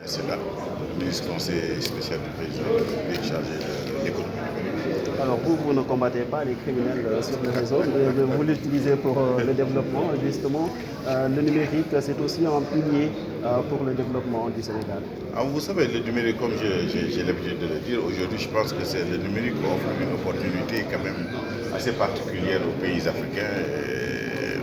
C'est là, le ministre conseiller spécial du président de la République chargé de l'économie numérique. Alors vous ne combattez pas les criminels sur les réseaux, mais vous l'utilisez pour le développement. Justement, le numérique, c'est aussi un pilier pour le développement du Sénégal. Alors, vous savez, le numérique, comme j'ai l'habitude de le dire, aujourd'hui, je pense que le numérique offre une opportunité quand même assez particulière aux pays africains,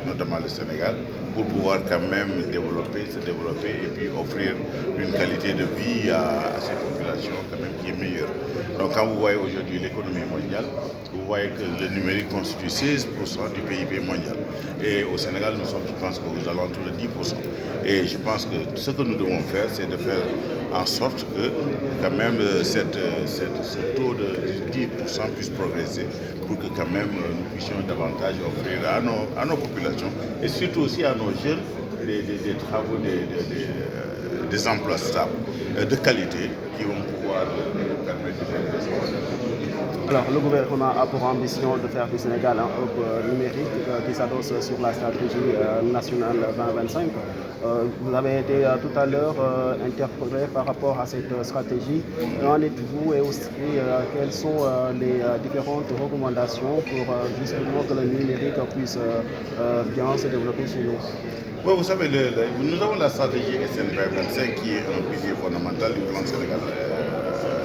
notamment le Sénégal, pour pouvoir quand même se développer et puis offrir une qualité de vie à ces populations quand même qui est meilleure. Donc quand vous voyez aujourd'hui l'économie mondiale, vous voyez que le numérique constitue 16% du PIB mondial. Et au Sénégal, nous sommes, je pense, aux alentours de 10%. Et je pense que ce que nous devons faire, c'est de faire en sorte que quand même ce taux de 10% puisse progresser pour que quand même nous puissions davantage offrir à nos populations et surtout aussi à nos jeunes des travaux, des emplois stables, de qualité qui vont pouvoir permettre de faire des choses. Alors, le gouvernement a pour ambition de faire du Sénégal un hub numérique qui s'adosse sur la stratégie nationale 2025. Vous avez été tout à l'heure interpellé par rapport à cette stratégie. En êtes-vous et aussi quelles sont les différentes recommandations pour justement que le numérique puisse bien se développer chez nous? Oui, vous savez, nous avons la stratégie SN 2025 qui est un pilier fondamental du plan Sénégal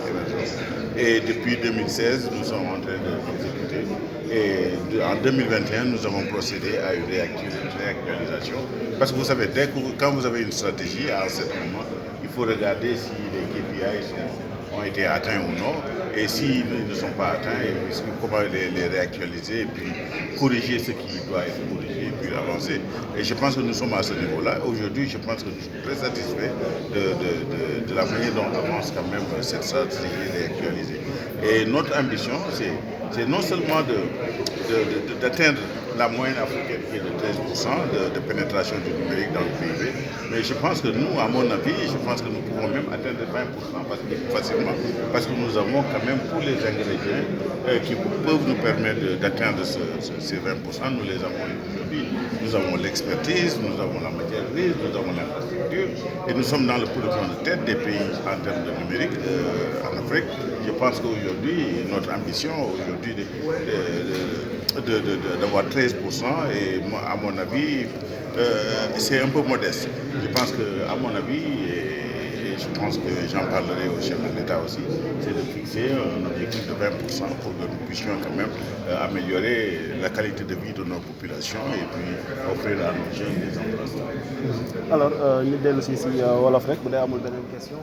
émergent. Et depuis 2016, nous sommes en train de l'exécuter. Et en 2021, nous avons procédé à une réactualisation. Parce que vous savez, quand vous avez une stratégie à un certain moment, il faut regarder si les KPI ont été atteints ou non. Et s'ils ne sont pas atteints, comment les réactualiser et puis corriger ce qui doit être corrigé et puis avancer. Et je pense que nous sommes à ce niveau-là. Aujourd'hui, je pense que je suis très satisfait de la manière dont avance quand même cette stratégie réactualisée. Et notre ambition, c'est non seulement d'atteindre la moyenne africaine qui est de 13% de pénétration du numérique dans le PIB, mais je pense que nous, à mon avis, je pense que nous pouvons même atteindre 20% facilement, parce que nous avons quand même tous les ingrédients qui peuvent nous permettre d'atteindre ces 20%, nous les avons aujourd'hui. Nous avons l'expertise, nous avons la matière grise, nous avons l'infrastructure, et nous sommes dans le peloton de tête des pays en termes de numérique en Afrique. Je pense qu'aujourd'hui, notre ambition, aujourd'hui, d'avoir 13%, et moi, à mon avis, c'est un peu modeste. Je pense que, à mon avis, et je pense que j'en parlerai au chef de l'État aussi, c'est de fixer un objectif de 20% pour que nous puissions quand même améliorer la qualité de vie de nos populations et puis offrir à nos jeunes des emplois. Alors, ñu dellu si wolof rek bu dee amul beneen question.